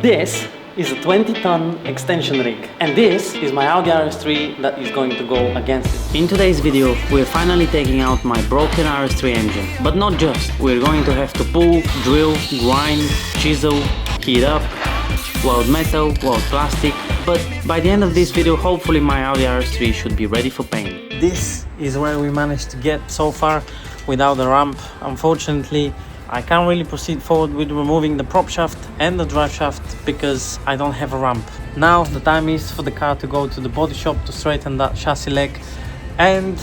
This is a 20-ton extension rig, and this is my Audi Rs3 that is going to go against it. In today's video, we're finally taking out my broken Rs3 engine. But not just, we're going to have to pull, drill, grind, chisel, heat up, weld metal, weld plastic, but by the end of this video, hopefully my Audi Rs3 should be ready for paint. This is where we managed to get so far without the ramp. Unfortunately, I can't really proceed forward with removing the prop shaft and the drive shaft because I don't have a ramp. Now the time is for the car to go to the body shop to straighten that chassis leg and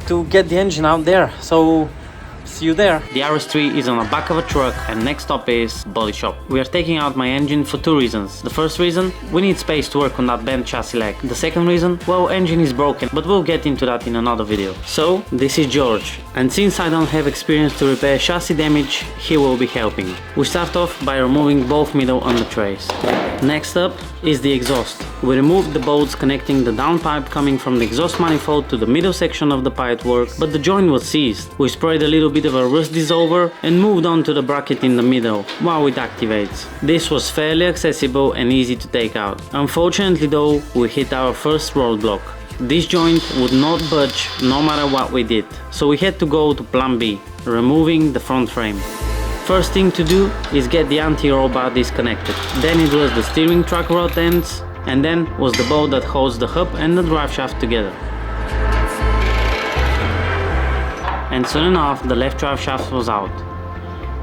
to get the engine out there. So see you there. The Rs3 is on the back of a truck and next stop is body shop. We are taking out my engine for two reasons. The first reason, we need space to work on that bent chassis leg. The second reason, well, engine is broken, but we'll get into that in another video. So this is George, and since I don't have experience to repair chassis damage, he will be helping. We start off by removing both middle under trays. Next up is the exhaust. We removed the bolts connecting the downpipe coming from the exhaust manifold to the middle section of the pipework, but the joint was seized. We sprayed a little bit of a rust dissolver and moved on to the bracket in the middle while it activates. This was fairly accessible and easy to take out. Unfortunately though, we hit our first roadblock. This joint would not budge no matter what we did, so we had to go to plan B, removing the front frame. First thing to do is get the anti-roll bar disconnected. Then it was the steering track rod ends, and then was the bolt that holds the hub and the drive shaft together. And soon enough the left drive shaft was out.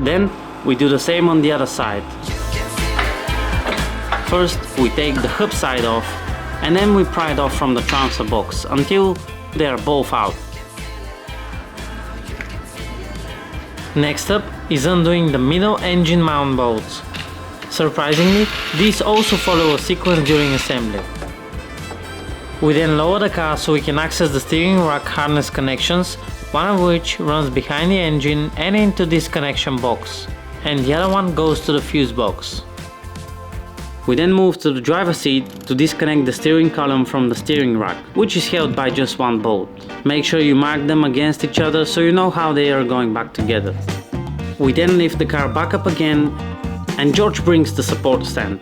Then we do the same on the other side. First we take the hub side off, and then we pry it off from the transfer box until they are both out. Next up is undoing the middle engine mount bolts. Surprisingly, these also follow a sequence during assembly. We then lower the car so we can access the steering rack harness connections, one of which runs behind the engine and into this connection box, and the other one goes to the fuse box. We then move to the driver's seat to disconnect the steering column from the steering rack, which is held by just one bolt. Make sure you mark them against each other so you know how they are going back together. We then lift the car back up again, and George brings the support stand.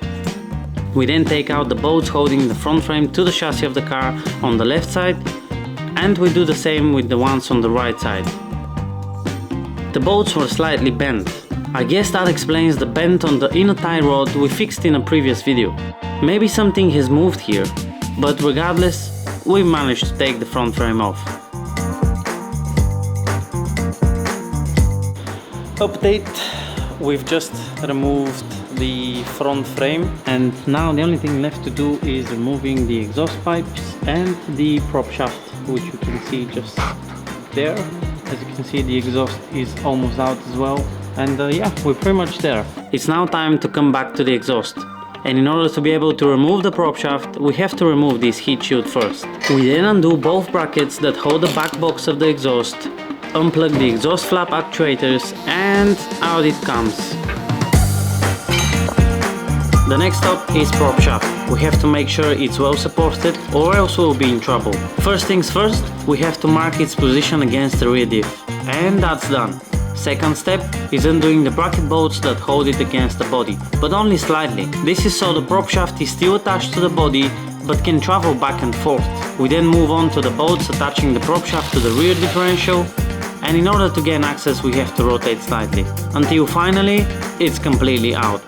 We then take out the bolts holding the front frame to the chassis of the car on the left side, and we do the same with the ones on the right side. The bolts were slightly bent. I guess that explains the bend on the inner tie rod we fixed in a previous video. Maybe something has moved here, but regardless, we managed to take the front frame off. Update, we've just removed the front frame, and now the only thing left to do is removing the exhaust pipes and the prop shaft, which you can see just there. As you can see, the exhaust is almost out as well. And yeah, we're pretty much there. It's now time to come back to the exhaust. And in order to be able to remove the prop shaft, we have to remove this heat shield first. We then undo both brackets that hold the back box of the exhaust, unplug the exhaust flap actuators, and out it comes. The next step is prop shaft. We have to make sure it's well supported or else we'll be in trouble. First things first, we have to mark its position against the rear diff. And that's done. Second step is undoing the bracket bolts that hold it against the body, but only slightly. This is so the prop shaft is still attached to the body, but can travel back and forth. We then move on to the bolts attaching the prop shaft to the rear differential, and in order to gain access we have to rotate slightly, until finally it's completely out.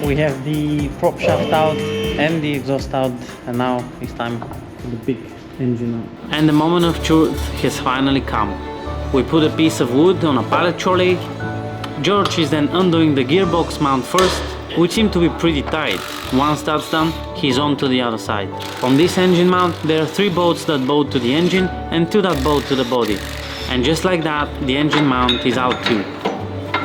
We have the prop shaft out and the exhaust out, and now it's time for the big engine out. And the moment of truth has finally come. We put a piece of wood on a pallet trolley. George is then undoing the gearbox mount first, which seemed to be pretty tight. Once that's done, he's on to the other side. On this engine mount, there are 3 bolts that bolt to the engine and 2 that bolt to the body. And just like that, the engine mount is out too.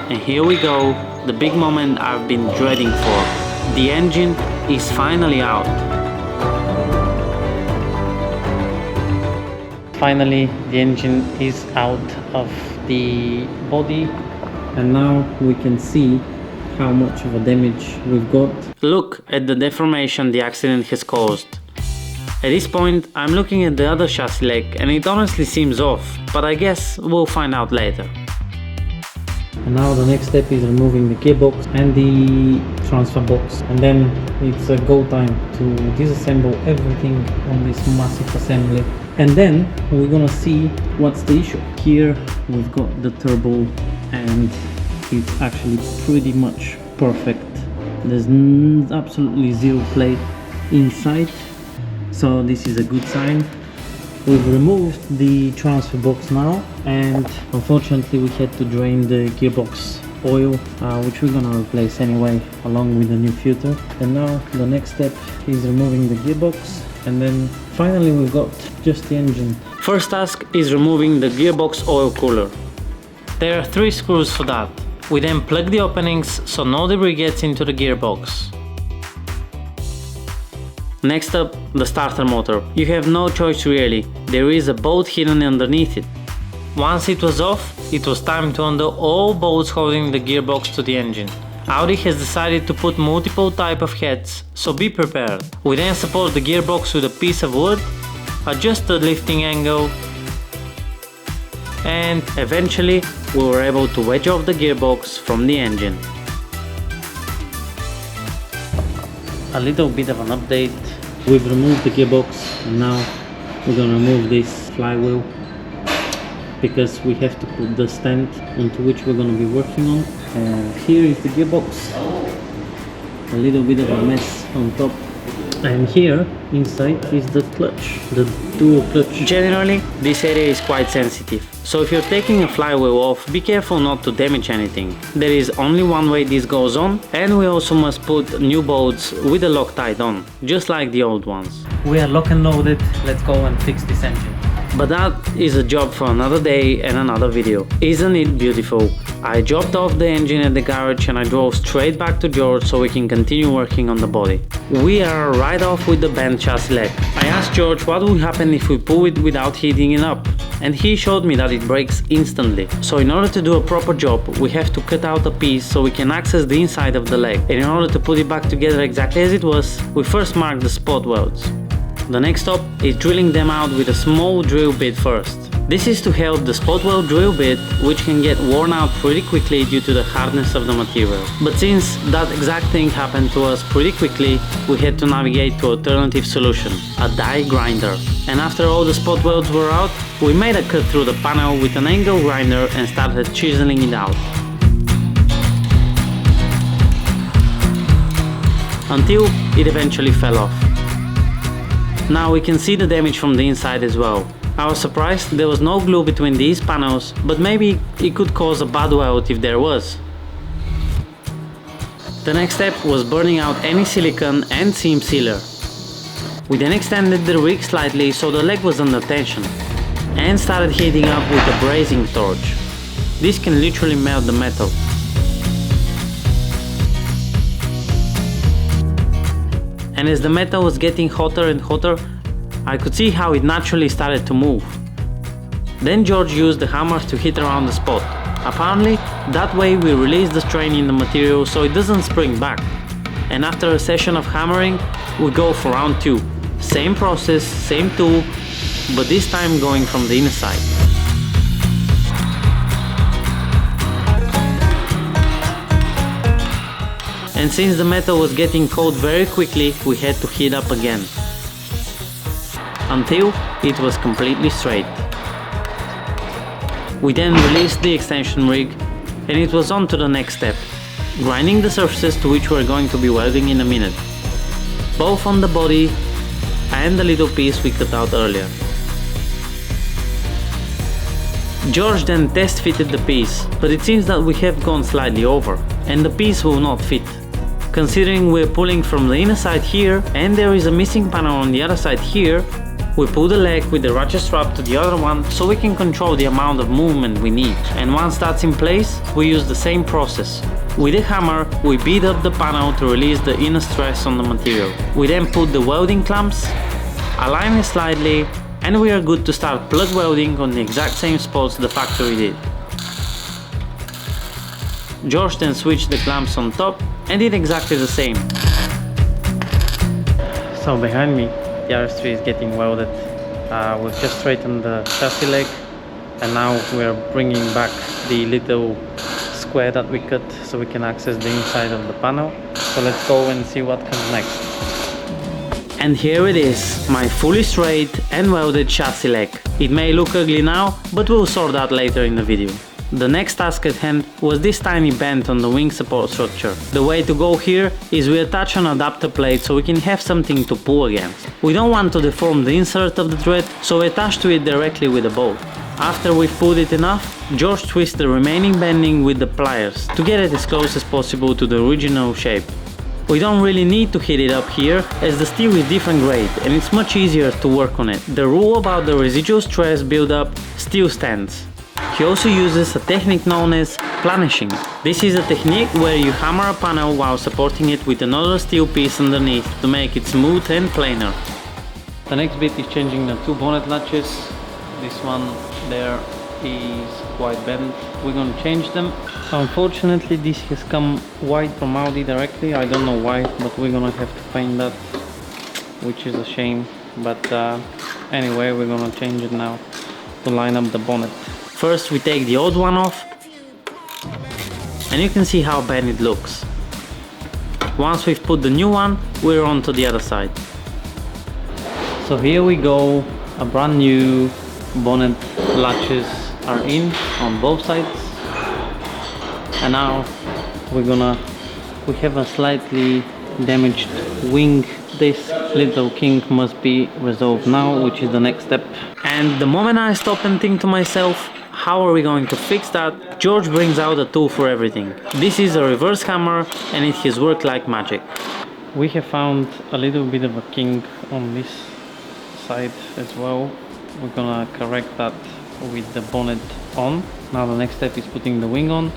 And here we go, the big moment I've been dreading for. The engine is finally out. Finally, the engine is out of the body, and now we can see how much of a damage we've got. Look at the deformation the accident has caused. At this point, I'm looking at the other chassis leg and it honestly seems off, but I guess we'll find out later. And now the next step is removing the gearbox and the transfer box, and then it's a go time to disassemble everything on this massive assembly, and then we're gonna see what's the issue. Here we've got the turbo, and it's actually pretty much perfect. There's absolutely zero play inside, so this is a good sign. We've removed the transfer box now, and unfortunately we had to drain the gearbox oil, which we're gonna replace anyway along with the new filter. And now the next step is removing the gearbox, and then finally we've got just the engine. First task is removing the gearbox oil cooler. There are 3 screws for that. We then plug the openings so no debris gets into the gearbox. Next up, the starter motor. You have no choice really, there is a bolt hidden underneath it. Once it was off, it was time to undo all bolts holding the gearbox to the engine. Audi has decided to put multiple type of heads, so be prepared. We then support the gearbox with a piece of wood, adjust the lifting angle, and eventually we were able to wedge off the gearbox from the engine. A little bit of an update. We've removed the gearbox, and now we're gonna remove this flywheel because we have to put the stand onto which we're gonna be working on. Here is the gearbox, a little bit of a mess on top, and here inside is the clutch, the dual clutch. Generally, this area is quite sensitive, so if you're taking a flywheel off, be careful not to damage anything. There is only one way this goes on, and we also must put new bolts with the Loctite on, just like the old ones. We are lock and loaded, let's go and fix this engine. But that is a job for another day and another video. Isn't it beautiful? I dropped off the engine at the garage and I drove straight back to George so we can continue working on the body. We are right off with the bent chassis leg. I asked George what would happen if we pull it without heating it up, and he showed me that it breaks instantly. So in order to do a proper job, we have to cut out a piece so we can access the inside of the leg, and in order to put it back together exactly as it was, we first mark the spot welds. The next stop is drilling them out with a small drill bit first. This is to help the spot weld drill bit, which can get worn out pretty quickly due to the hardness of the material. But since that exact thing happened to us pretty quickly, we had to navigate to alternative solution, a die grinder. And after all the spot welds were out, we made a cut through the panel with an angle grinder and started chiseling it out, until it eventually fell off. Now we can see the damage from the inside as well. I was surprised there was no glue between these panels, but maybe it could cause a bad weld if there was. The next step was burning out any silicone and seam sealer. We then extended the rig slightly so the leg was under tension, and started heating up with a brazing torch. This can literally melt the metal. And as the metal was getting hotter and hotter, I could see how it naturally started to move. Then George used the hammer to hit around the spot. Apparently, that way we release the strain in the material so it doesn't spring back. And after a session of hammering, we go for round 2. Same process, same tool, but this time going from the inner side. And since the metal was getting cold very quickly, we had to heat up again, until it was completely straight. We then released the extension rig, and it was on to the next step, grinding the surfaces to which we're going to be welding in a minute, both on the body and the little piece we cut out earlier. George then test fitted the piece, but it seems that we have gone slightly over, and the piece will not fit. Considering we're pulling from the inner side here, and there is a missing panel on the other side here, we pull the leg with the ratchet strap to the other one so we can control the amount of movement we need. And once that's in place, we use the same process. With a hammer, we beat up the panel to release the inner stress on the material. We then put the welding clamps, align it slightly, and we are good to start plug welding on the exact same spots the factory did. George then switched the clamps on top and did exactly the same. So behind me, the Rs3 is getting welded. We've just straightened the chassis leg, and now we're bringing back the little square that we cut so we can access the inside of the panel. So let's go and see what comes next. And here it is, my fully straight and welded chassis leg. It may look ugly now, but we'll sort that later in the video. The next task at hand was this tiny bend on the wing support structure. The way to go here is we attach an adapter plate so we can have something to pull against. We don't want to deform the insert of the thread, so we attach to it directly with a bolt. After we've pulled it enough, George twists the remaining bending with the pliers to get it as close as possible to the original shape. We don't really need to heat it up here, as the steel is different grade and it's much easier to work on it. The rule about the residual stress buildup still stands. He also uses a technique known as planishing. This is a technique where you hammer a panel while supporting it with another steel piece underneath to make it smooth and planar. The next bit is changing the two bonnet latches. This one there is quite bent. We're going to change them. Unfortunately, this has come white from Audi directly. I don't know why, but we're gonna have to paint that, which is a shame. But anyway, we're gonna change it now to line up the bonnet. First, we take the old one off, and you can see how bent it looks. Once we've put the new one, we're on to the other side. So here we go, a brand new bonnet latches are in on both sides. And now we have a slightly damaged wing. This little kink must be resolved now, which is the next step. And the moment I stop and think to myself, how are we going to fix that? George brings out a tool for everything. This is a reverse hammer and it has worked like magic. We have found a little bit of a kink on this side as well. We're gonna correct that with the bonnet on. Now the next step is putting the wing on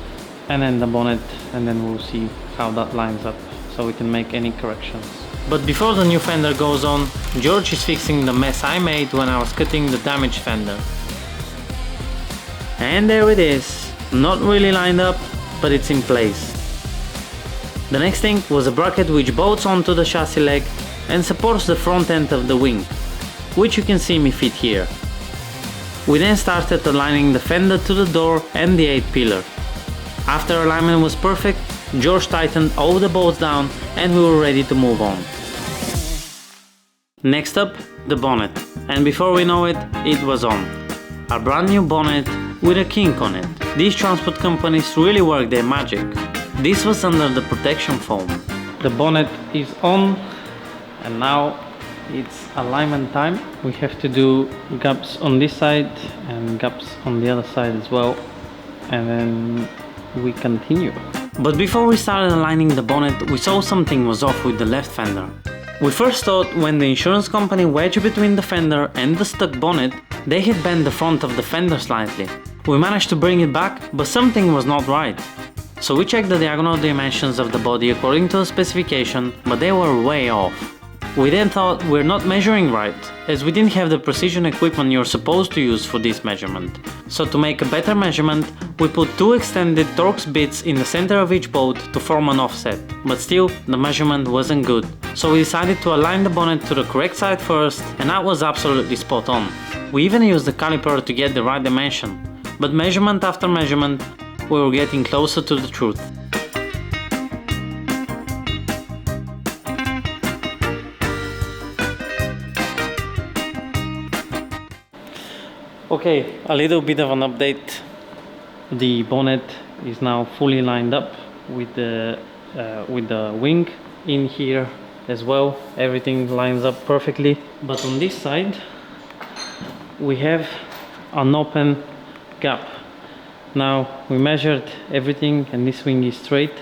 and then the bonnet, and then we'll see how that lines up so we can make any corrections. But before the new fender goes on, George is fixing the mess I made when I was cutting the damaged fender. And there it is, not really lined up, but it's in place. The next thing was a bracket which bolts onto the chassis leg and supports the front end of the wing, which you can see me fit here. We then started aligning the fender to the door and the 8 pillar. After alignment was perfect, George tightened all the bolts down and we were ready to move on. Next up, the bonnet. And before we know it, it was on. A brand new bonnet with a kink on it. These transport companies really work their magic. This was under the protection foam. The bonnet is on and now it's alignment time. We have to do gaps on this side and gaps on the other side as well, and then we continue. But before we started aligning the bonnet, we saw something was off with the left fender. We first thought when the insurance company wedged between the fender and the stuck bonnet, they had bent the front of the fender slightly. We managed to bring it back, but something was not right. So we checked the diagonal dimensions of the body according to the specification, but they were way off. We then thought we're not measuring right, as we didn't have the precision equipment you're supposed to use for this measurement. So to make a better measurement, we put 2 extended Torx bits in the center of each bolt to form an offset, but still the measurement wasn't good. So we decided to align the bonnet to the correct side first, and that was absolutely spot on. We even used the caliper to get the right dimension, but measurement after measurement, we were getting closer to the truth. Okay, a little bit of an update. The bonnet is now fully lined up with the wing in here as well. Everything lines up perfectly. But on this side, we have an open gap. Now we measured everything and this wing is straight,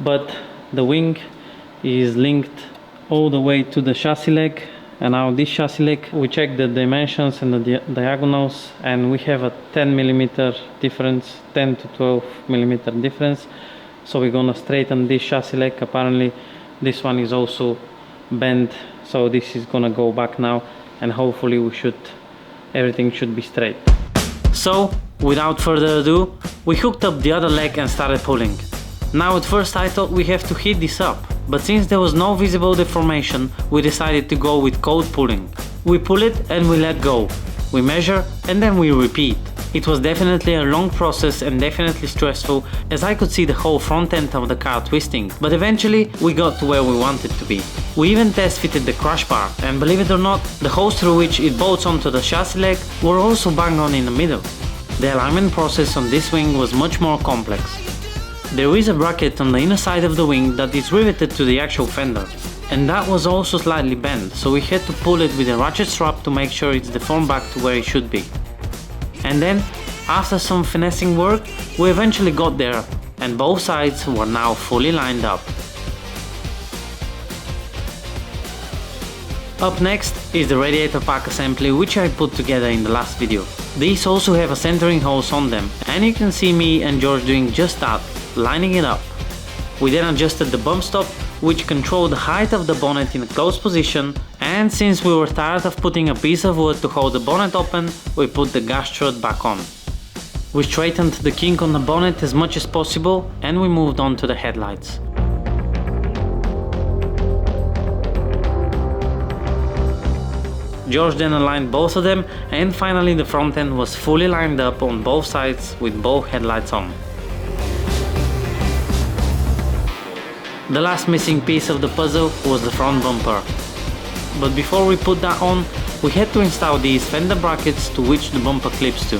but the wing is linked all the way to the chassis leg. And now this chassis leg, we checked the dimensions and the diagonals, and we have a 10mm difference, 10 to 12mm difference. So we're gonna straighten this chassis leg. Apparently this one is also bent, so this is gonna go back now, and hopefully everything should be straight. So without further ado, we hooked up the other leg and started pulling. Now at first I thought we have to heat this up, but since there was no visible deformation, we decided to go with cold pulling. We pull it and we let go. We measure and then we repeat. It was definitely a long process and definitely stressful, as I could see the whole front end of the car twisting, but eventually we got to where we wanted to be. We even test fitted the crash bar, and believe it or not, the holes through which it bolts onto the chassis leg were also bang on in the middle. The alignment process on this wing was much more complex. There is a bracket on the inner side of the wing that is riveted to the actual fender, and that was also slightly bent, so we had to pull it with a ratchet strap to make sure it's deformed back to where it should be. And then, after some finessing work, we eventually got there, and both sides were now fully lined up. Up next is the radiator pack assembly, which I put together in the last video. These also have a centering holes on them, and you can see me and George doing just that, lining it up. We then adjusted the bump stop, which controlled the height of the bonnet in a closed position, and since we were tired of putting a piece of wood to hold the bonnet open, we put the gas strut back on. We straightened the kink on the bonnet as much as possible, and we moved on to the headlights. George then aligned both of them, and finally the front end was fully lined up on both sides with both headlights on. The last missing piece of the puzzle was the front bumper. But before we put that on, we had to install these fender brackets to which the bumper clips to.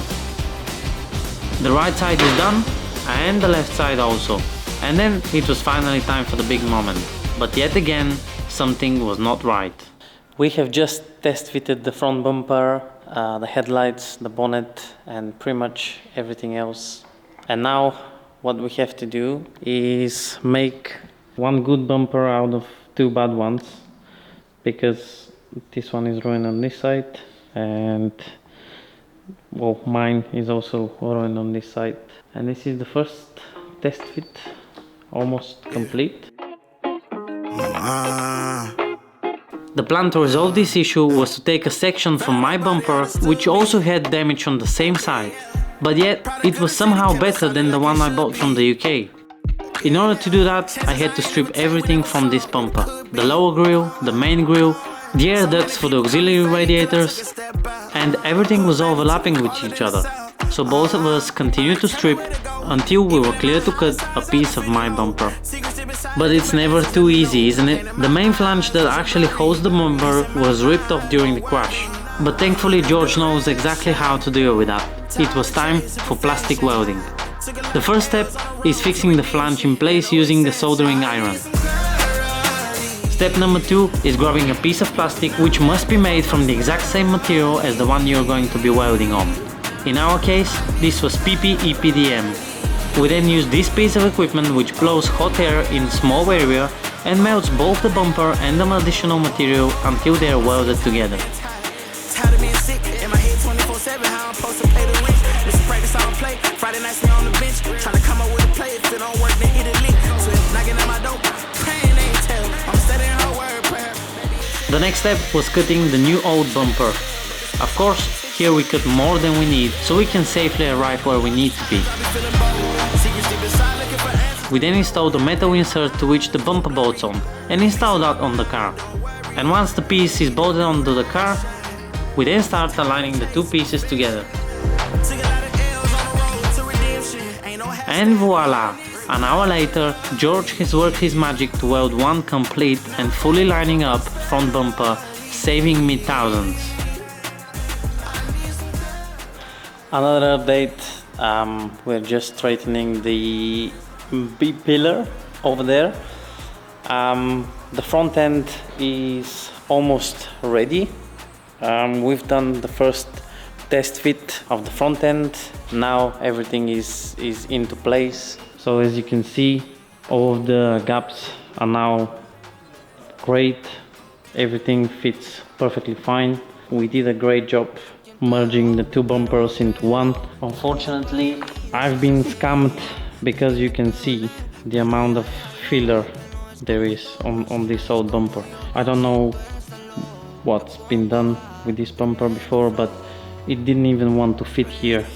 The right side is done, and the left side also. And then it was finally time for the big moment. But yet again, something was not right. We have just test fitted the front bumper, the headlights, the bonnet, and pretty much everything else. And now what we have to do is make one good bumper out of two bad ones, because this one is ruined on this side, and well, mine is also ruined on this side. And this is the first test fit, almost complete. The plan to resolve this issue was to take a section from my bumper, which also had damage on the same side, but yet it was somehow better than the one I bought from the UK. In order to do that, I had to strip everything from this bumper. The lower grille, the main grille, the air ducts for the auxiliary radiators, and everything was overlapping with each other. So both of us continued to strip until we were clear to cut a piece of my bumper. But it's never too easy, isn't it? The main flange that actually holds the bumper was ripped off during the crash. But thankfully George knows exactly how to deal with that. It was time for plastic welding. The first step is fixing the flange in place using the soldering iron. Step number 2 is grabbing a piece of plastic which must be made from the exact same material as the one you're going to be welding on. In our case, this was PP EPDM. We then use this piece of equipment which blows hot air in a small area and melts both the bumper and the additional material until they are welded together. The next step was cutting the new old bumper. Of course, here we cut more than we need, so we can safely arrive where we need to be. We then installed the metal insert to which the bumper bolts on, and installed that on the car. And once the piece is bolted onto the car, we then start aligning the two pieces together. And voila! An hour later, George has worked his magic to weld one complete and fully lining up front bumper, saving me thousands. Another update, we're just straightening the B pillar over there. The front end is almost ready. We've done the first test fit of the front end. Now everything is into place. So as you can see, all of the gaps are now great. Everything fits perfectly fine. We did a great job merging the two bumpers into one. Unfortunately, I've been scammed because you can see the amount of filler there is on this old bumper. I don't know what's been done with this bumper before, but it didn't even want to fit here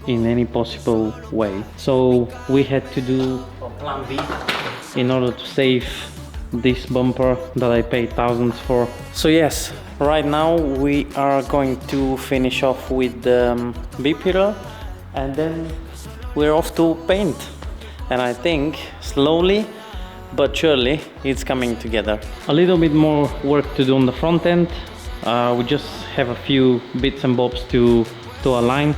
in any possible way. So we had to do a plan B in order to save this bumper that I paid thousands for. So yes, right now we are going to finish off with the B pillar and then we're off to paint. And I think slowly but surely it's coming together. A little bit more work to do on the front end. We just have a few bits and bobs to align,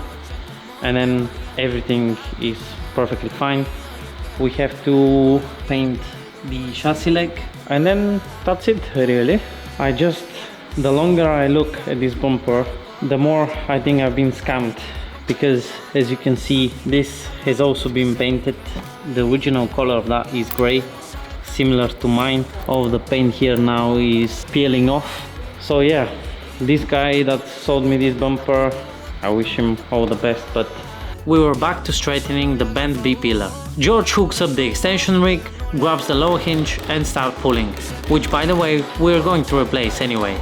and then everything is perfectly fine. We have to paint the chassis leg, and then that's it really. The longer I look at this bumper, the more I think I've been scammed, because as you can see, this has also been painted. The original color of that is gray, similar to mine. All the paint here now is peeling off. So yeah, this guy that sold me this bumper, I wish him all the best. But we were back to straightening the bent B-pillar. George hooks up the extension rig, grabs the lower hinge and starts pulling, which by the way we're going to replace anyway.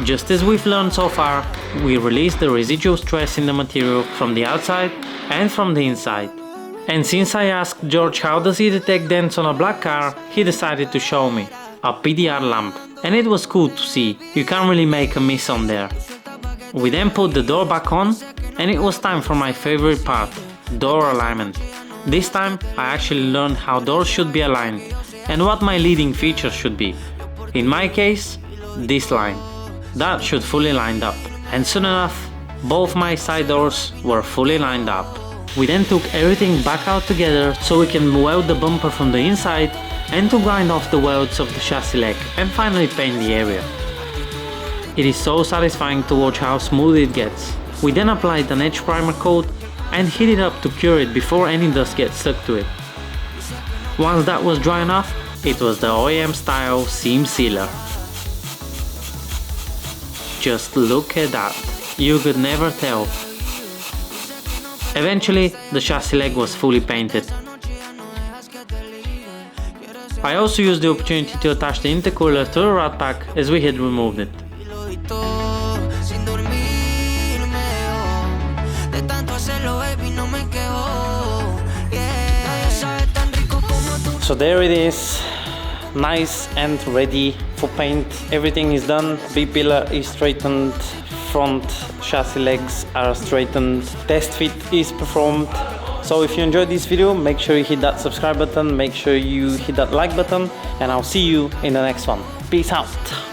Just as we've learned so far, we release the residual stress in the material from the outside and from the inside. And since I asked George how does he detect dents on a black car, he decided to show me a PDR lamp, and it was cool to see. You can't really make a miss on there. We then put the door back on, and it was time for my favorite part, door alignment. This time I actually learned how doors should be aligned and what my leading feature should be. In my case, this line. That should fully lined up, and soon enough both my side doors were fully lined up. We then took everything back out together so we can weld the bumper from the inside and to grind off the welds of the chassis leg and finally paint the area. It is so satisfying to watch how smooth it gets. We then applied an edge primer coat and heat it up to cure it before any dust gets stuck to it. Once that was dry enough, it was the OEM style seam sealer. Just look at that, you could never tell. Eventually, the chassis leg was fully painted. I also used the opportunity to attach the intercooler to the rod pack as we had removed it. So there it is, nice and ready for paint. Everything is done, B-pillar is straightened, front chassis legs are straightened, test fit is performed. So if you enjoyed this video, make sure you hit that subscribe button, make sure you hit that like button, and I'll see you in the next one. Peace out.